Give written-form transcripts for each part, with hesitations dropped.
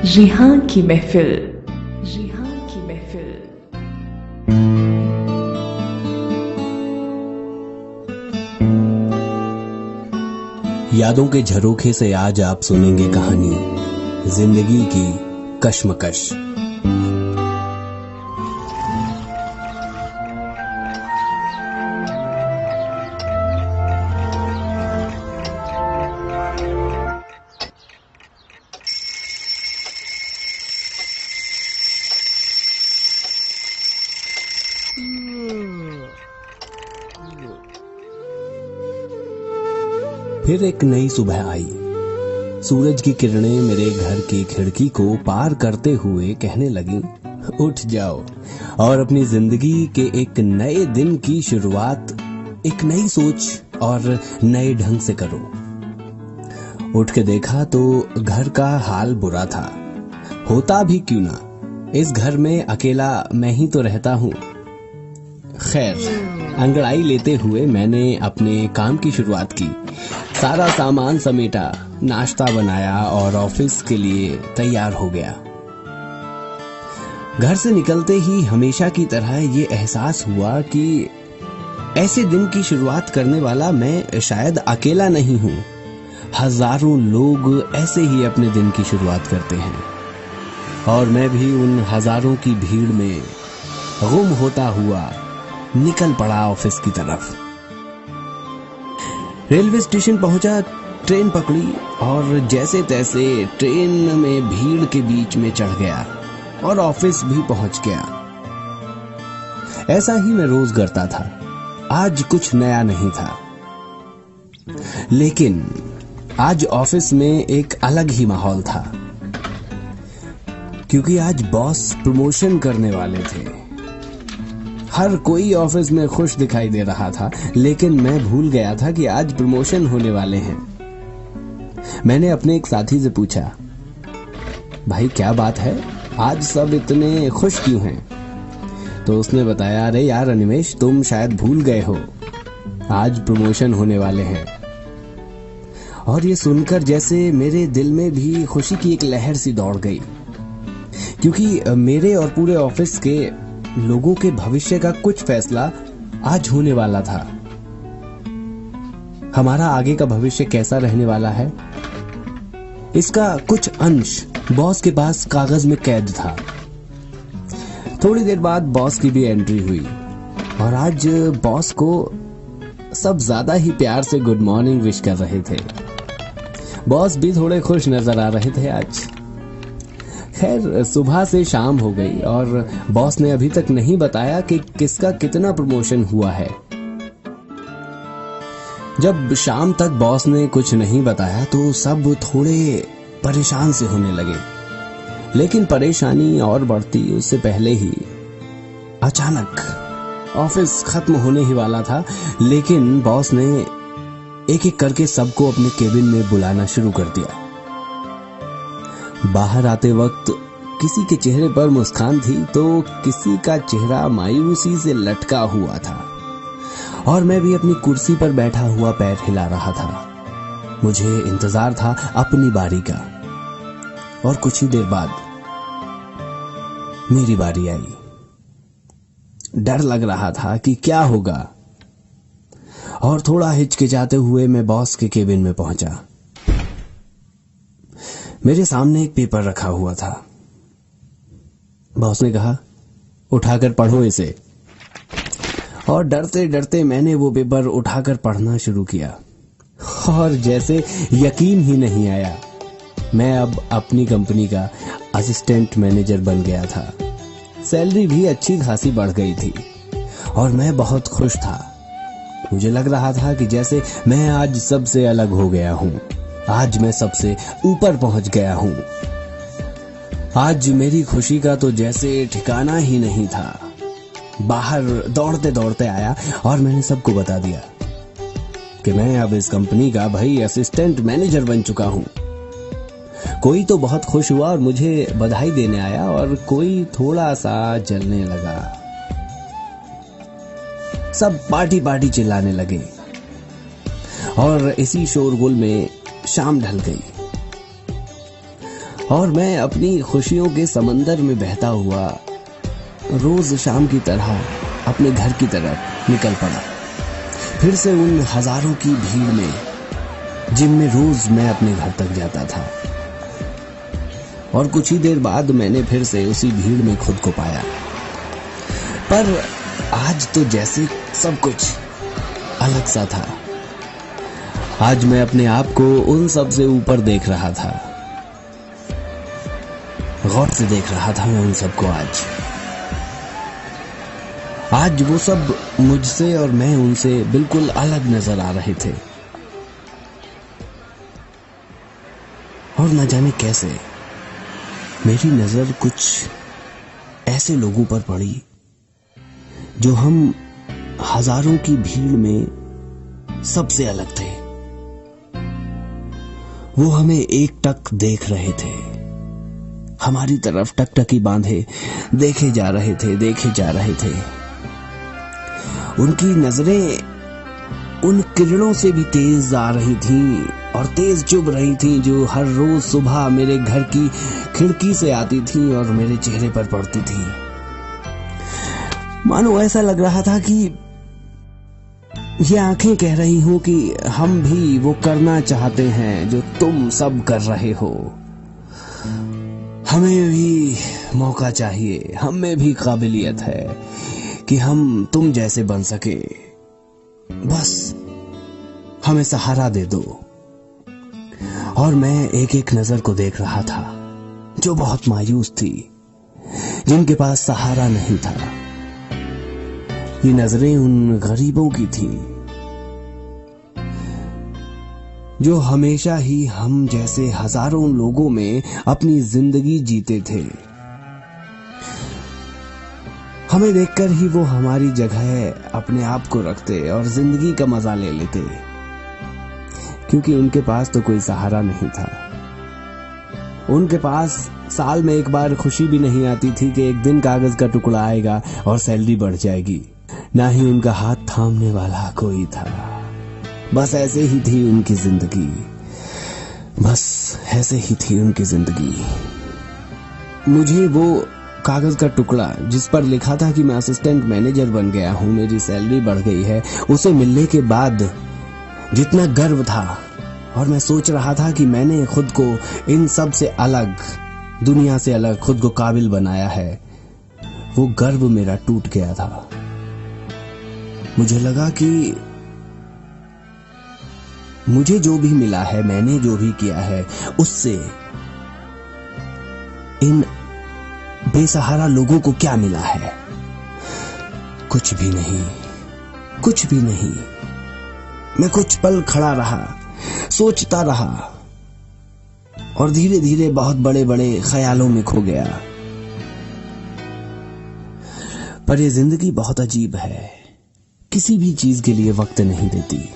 रिहां की महफिल, रिहां की महफिल। यादों के झरोखे से आज आप सुनेंगे कहानी जिंदगी की कश्मकश। फिर एक नई सुबह आई। सूरज की किरणें मेरे घर की खिड़की को पार करते हुए कहने लगी, उठ जाओ और अपनी जिंदगी के एक नए दिन की शुरुआत एक नई सोच और नए ढंग से करो। उठ के देखा तो घर का हाल बुरा था। होता भी क्यों ना, इस घर में अकेला मैं ही तो रहता हूँ। खैर, अंगड़ाई लेते हुए मैंने अपने काम की शुरुआत की। सारा सामान समेटा, नाश्ता बनाया और ऑफिस के लिए तैयार हो गया। घर से निकलते ही हमेशा की तरह ये एहसास हुआ कि ऐसे दिन की शुरुआत करने वाला मैं शायद अकेला नहीं हूँ। हजारों लोग ऐसे ही अपने दिन की शुरुआत करते हैं और मैं भी उन हजारों की भीड़ में गुम होता हुआ निकल पड़ा ऑफिस की तरफ। रेलवे स्टेशन पहुंचा, ट्रेन पकड़ी और जैसे तैसे ट्रेन में भीड़ के बीच में चढ़ गया और ऑफिस भी पहुंच गया। ऐसा ही मैं रोज करता था। आज कुछ नया नहीं था, लेकिन आज ऑफिस में एक अलग ही माहौल था, क्योंकि आज बॉस प्रमोशन करने वाले थे। हर कोई ऑफिस में खुश दिखाई दे रहा था, लेकिन मैं भूल गया था कि आज प्रमोशन होने वाले हैं। मैंने अपने एक साथी से पूछा, भाई क्या बात है, आज सब इतने खुश क्यों हैं? तो उसने बताया, अरे यार अनिमेश, तुम शायद भूल गए हो, आज प्रमोशन होने वाले हैं। और ये सुनकर जैसे मेरे दिल में भी खुशी की एक लहर सी दौड़ गई, क्योंकि मेरे और पूरे ऑफिस के लोगों के भविष्य का कुछ फैसला आज होने वाला था। हमारा आगे का भविष्य कैसा रहने वाला है, इसका कुछ अंश बॉस के पास कागज में कैद था। थोड़ी देर बाद बॉस की भी एंट्री हुई और आज बॉस को सब ज्यादा ही प्यार से गुड मॉर्निंग विश कर रहे थे। बॉस भी थोड़े खुश नजर आ रहे थे आज। खैर, सुबह से शाम हो गई और बॉस ने अभी तक नहीं बताया कि किसका कितना प्रमोशन हुआ है। जब शाम तक बॉस ने कुछ नहीं बताया तो सब थोड़े परेशान से होने लगे, लेकिन परेशानी और बढ़ती उससे पहले ही अचानक ऑफिस खत्म होने ही वाला था, लेकिन बॉस ने एक एक करके सबको अपने केबिन में बुलाना शुरू कर दिया। बाहर आते वक्त किसी के चेहरे पर मुस्कान थी तो किसी का चेहरा मायूसी से लटका हुआ था और मैं भी अपनी कुर्सी पर बैठा हुआ पैर हिला रहा था। मुझे इंतजार था अपनी बारी का और कुछ ही देर बाद मेरी बारी आई। डर लग रहा था कि क्या होगा और थोड़ा हिचकिचाते हुए मैं बॉस के केबिन में पहुंचा। मेरे सामने एक पेपर रखा हुआ था। बॉस ने कहा, उठाकर पढ़ो इसे। और डरते डरते मैंने वो पेपर उठाकर पढ़ना शुरू किया और जैसे यकीन ही नहीं आया, मैं अब अपनी कंपनी का असिस्टेंट मैनेजर बन गया था। सैलरी भी अच्छी खासी बढ़ गई थी और मैं बहुत खुश था। मुझे लग रहा था कि जैसे मैं आज सबसे अलग हो गया हूं, आज मैं सबसे ऊपर पहुंच गया हूं। आज मेरी खुशी का तो जैसे ठिकाना ही नहीं था। बाहर दौड़ते दौड़ते आया और मैंने सबको बता दिया कि मैं अब इस कंपनी का भाई असिस्टेंट मैनेजर बन चुका हूं। कोई तो बहुत खुश हुआ और मुझे बधाई देने आया और कोई थोड़ा सा जलने लगा। सब पार्टी पार्टी चिल्लाने लगे और इसी शोरगुल में शाम ढल गई और मैं अपनी खुशियों के समंदर में बहता हुआ रोज शाम की तरह अपने घर की तरफ निकल पड़ा, फिर से उन हजारों की भीड़ में जिनमें रोज मैं अपने घर तक जाता था। और कुछ ही देर बाद मैंने फिर से उसी भीड़ में खुद को पाया, पर आज तो जैसे सब कुछ अलग सा था। आज मैं अपने आप को उन सब से ऊपर देख रहा था, गौर से देख रहा था मैं उन सबको। आज वो सब मुझसे और मैं उनसे बिल्कुल अलग नजर आ रहे थे। और न जाने कैसे मेरी नजर कुछ ऐसे लोगों पर पड़ी जो हम हजारों की भीड़ में सबसे अलग थे। वो हमें एकटक देख रहे थे, हमारी तरफ टकटकी बांधे देखे जा रहे थे। उनकी नजरें उन किरणों से भी तेज आ रही थीं और तेज चुभ रही थीं जो हर रोज सुबह मेरे घर की खिड़की से आती थीं और मेरे चेहरे पर पड़ती थीं। मानो ऐसा लग रहा था कि ये आंखें कह रही हूं कि हम भी वो करना चाहते हैं जो तुम सब कर रहे हो। हमें भी मौका चाहिए, हमें भी काबिलियत है कि हम तुम जैसे बन सके। बस हमें सहारा दे दो। और मैं एक एक नजर को देख रहा था जो बहुत मायूस थी, जिनके पास सहारा नहीं था। ये नजरें उन गरीबों की थीं जो हमेशा ही हम जैसे हजारों लोगों में अपनी जिंदगी जीते थे। हमें देखकर ही वो हमारी जगह अपने आप को रखते और जिंदगी का मजा ले लेते, क्योंकि उनके पास तो कोई सहारा नहीं था। उनके पास साल में एक बार खुशी भी नहीं आती थी कि एक दिन कागज का टुकड़ा आएगा और सैलरी बढ़ जाएगी। ना ही उनका हाथ थामने वाला कोई था। बस ऐसे ही थी उनकी जिंदगी, बस ऐसे ही थी उनकी जिंदगी। मुझे वो कागज का टुकड़ा जिस पर लिखा था कि मैं असिस्टेंट मैनेजर बन गया हूं, मेरी सैलरी बढ़ गई है, उसे मिलने के बाद जितना गर्व था, और मैं सोच रहा था कि मैंने खुद को इन सब से अलग, दुनिया से अलग खुद को काबिल बनाया है, वो गर्व मेरा टूट गया था। मुझे लगा कि मुझे जो भी मिला है, मैंने जो भी किया है, उससे इन बेसहारा लोगों को क्या मिला है? कुछ भी नहीं, कुछ भी नहीं। मैं कुछ पल खड़ा रहा, सोचता रहा और धीरे धीरे बहुत बड़े बड़े ख्यालों में खो गया। पर ये जिंदगी बहुत अजीब है, किसी भी चीज के लिए वक्त नहीं देती।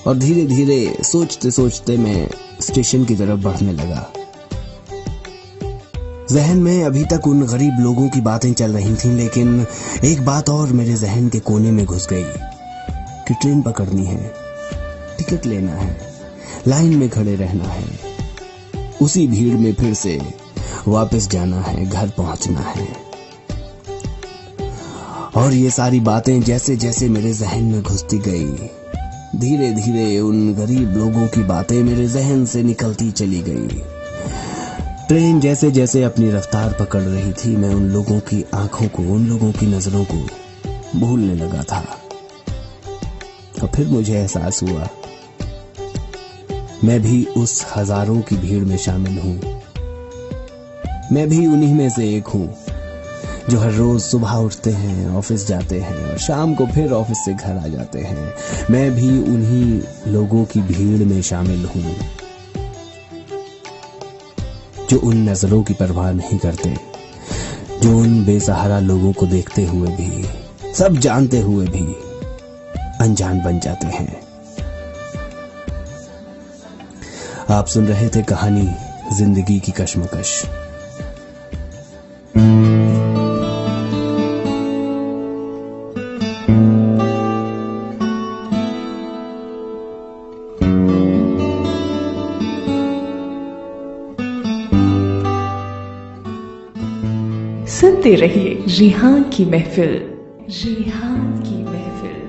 और धीरे धीरे सोचते सोचते मैं स्टेशन की तरफ बढ़ने लगा। जहन में अभी तक उन गरीब लोगों की बातें चल रही थीं, लेकिन एक बात और मेरे जहन के कोने में घुस गई कि ट्रेन पकड़नी है, टिकट लेना है, लाइन में खड़े रहना है, उसी भीड़ में फिर से वापस जाना है, घर पहुंचना है। और ये सारी बातें जैसे जैसे मेरे जहन में घुसती गई, धीरे धीरे उन गरीब लोगों की बातें मेरे जहन से निकलती चली गई। ट्रेन जैसे जैसे अपनी रफ्तार पकड़ रही थी, मैं उन लोगों की आंखों को, उन लोगों की नजरों को भूलने लगा था। और फिर मुझे एहसास हुआ मैं भी उस हजारों की भीड़ में शामिल हूं। मैं भी उन्हीं में से एक हूं जो हर रोज सुबह उठते हैं, ऑफिस जाते हैं और शाम को फिर ऑफिस से घर आ जाते हैं। मैं भी उन्हीं लोगों की भीड़ में शामिल हूं जो उन नजरों की परवाह नहीं करते, जो उन बेसहारा लोगों को देखते हुए भी, सब जानते हुए भी अनजान बन जाते हैं। आप सुन रहे थे कहानी जिंदगी की कश्मकश। सुनते रहिए रिहान की महफिल, रिहान की महफिल।